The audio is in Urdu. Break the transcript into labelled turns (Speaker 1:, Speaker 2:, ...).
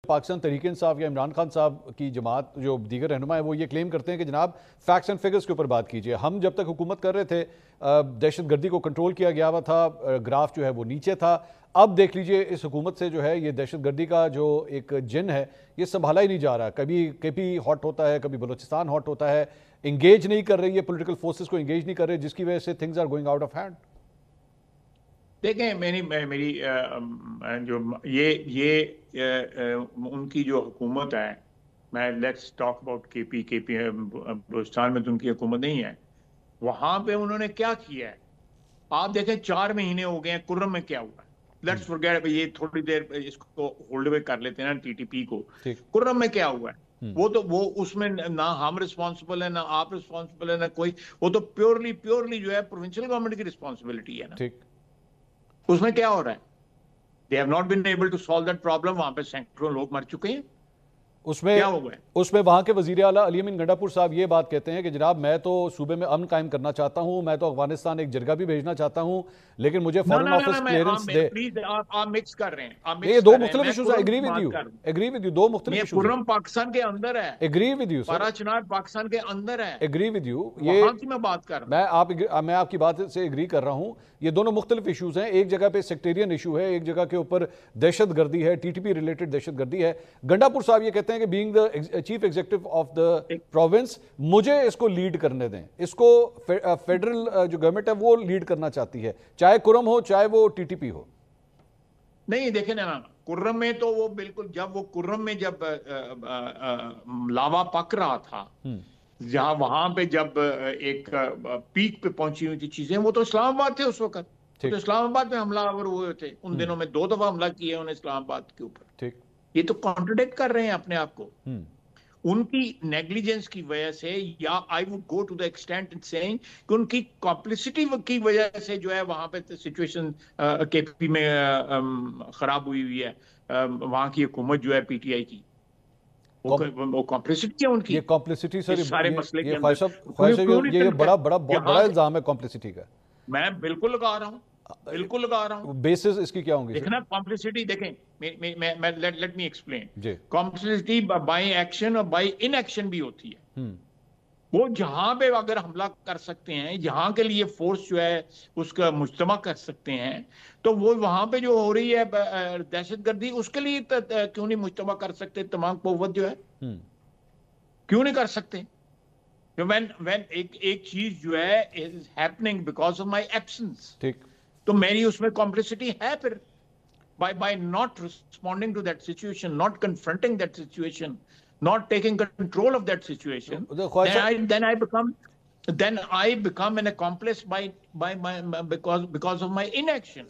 Speaker 1: پاکستان تحریک انصاف یا عمران خان صاحب کی جماعت جو دیگر رہنما ہے وہ یہ کلیم کرتے ہیں کہ جناب فیکٹس اینڈ فگرز کے اوپر بات کیجئے. ہم جب تک حکومت کر رہے تھے دہشت گردی کو کنٹرول کیا گیا ہوا تھا, گراف جو ہے وہ نیچے تھا. اب دیکھ لیجئے اس حکومت سے جو ہے یہ دہشت گردی کا جو ایک جن ہے یہ سنبھالا ہی نہیں جا رہا. کبھی KP ہاٹ ہوتا ہے, کبھی بلوچستان ہاٹ ہوتا ہے, انگیج نہیں کر رہی ہے, پولیٹیکل فورسز کو انگیج نہیں کر رہے, جس کی وجہ سے things are going out of hand.
Speaker 2: دیکھیں میری جو یہ ان کی جو حکومت ہے, میں let's talk about KP Balochistan میں تو ان کی حکومت نہیں ہے. وہاں پہ انہوں نے کیا کیا ہے آپ دیکھیں, 4 مہینے ہو گئے ہیں. کرم میں کیا ہوا ہے, لیٹس فورگیٹ, یہ تھوڑی دیر اس کو ہولڈ اوے کر لیتے ہیں نا TTP کو. کرم میں کیا ہوا ہے, وہ اس میں نہ ہم رسپانسبل ہیں, نہ آپ رسپانسبل ہیں, نہ کوئی. وہ تو پیورلی جو ہے پروونشل گورنمنٹ کی رسپانسبلٹی ہے نا. اس میں کیا ہو رہا ہے, they have not been able to solve that problem. وہاں پہ سینکڑوں لوگ مر چکے ہیں. اس
Speaker 1: میں وہاں کے وزیر اعلیٰ علی امین گنڈا پور صاحب یہ بات کہتے ہیں کہ جناب میں تو صوبے میں امن قائم کرنا چاہتا ہوں, میں تو افغانستان ایک جرگہ بھی بھیجنا چاہتا ہوں, لیکن مجھے foreign office clearance they.
Speaker 2: Please آپ مکس کر رہے ہیں,
Speaker 1: یہ دو مختلف ایشوز ہیں. ایگری ود یو, دو مختلف ایشوز ہیں.
Speaker 2: کرم پاکستان کے اندر ہے.
Speaker 1: Agree with you sir.
Speaker 2: پارا چنار پاکستان کے اندر ہے.
Speaker 1: ایگری ود یو,
Speaker 2: وہاں کی میں بات کر رہا ہوں.
Speaker 1: میں آپ کی بات سے ایگری کر رہا ہوں. یہ دونوں مختلف ایشوز ہیں. ایک جگہ پہ سیکٹیرین ایشو ہے, ایک جگہ کے اوپر دہشت گردی ہے, TTP ریلیٹڈ دہشت گردی ہے. گنڈا پور صاحب یہ کہتے ہیں کہ being the chief executive of the province, مجھے اس کو لیڈ کرنے دیں. اس کو فیڈرل جو گورنمنٹ ہے وہ لیڈ کرنا چاہتی ہے, چاہے کرم ہو چاہے وہ TTP ہو.
Speaker 2: نہیں دیکھیں نا, کرم میں تو وہ بالکل, جب وہ کرم میں جب لاوا پک رہا تھا, جہاں وہاں پہ جب ایک پیک پہ پہنچی ہوئی تھی چیزیں, وہ تو اسلام آباد تھے اس وقت. تو اسلام آباد میں حملہ آور ہوئے تھے ان دنوں میں, 2 دفعہ حملہ کیے انہیں اسلام آباد کے اوپر. یہ تو کانٹرڈکٹ کر رہے ہیں اپنے آپ کو. ان کی نیگلیجنس کی وجہ سے, یا I would go to the extent in seeing کہ ان کی کمپلسٹی کی وجہ سے جو ہے وہاں پہ سچویشن KP میں خراب ہوئی ہے. وہاں کی حکومت جو ہے PTI کی, وہ کمپلسٹی ہے ان کی.
Speaker 1: یہ کمپلسٹی سر,
Speaker 2: سارے مسئلے کے
Speaker 1: اندر یہ بڑا الزام ہے کمپلسٹی کا.
Speaker 2: میں بالکل لگا رہا ہوں.
Speaker 1: بیسز اس کی کیا ہوں گی؟
Speaker 2: دیکھنا کمپلسٹی, دیکھیں let me explain. Complicity by action اور بائی ان ایکشن بھی ہوتی ہے. وہ جہاں پہ اگر حملہ کر سکتے ہیں, جہاں کے لیے فورس جو ہے اس کا مجتمع کر سکتے ہیں, تو وہ وہاں پہ جو ہو رہی ہے دہشت گردی, اس کے لیے کیوں نہیں مجتمع کر سکتے تمام قوت جو ہے, کیوں نہیں کر سکتے؟ when ایک چیز جو ہے is happening because of my absence, تو میری اس میں کمپلسٹی ہے. پھر by not responding to that situation, not confronting that situation, not taking control of that situation, then I become an accomplice because of my inaction.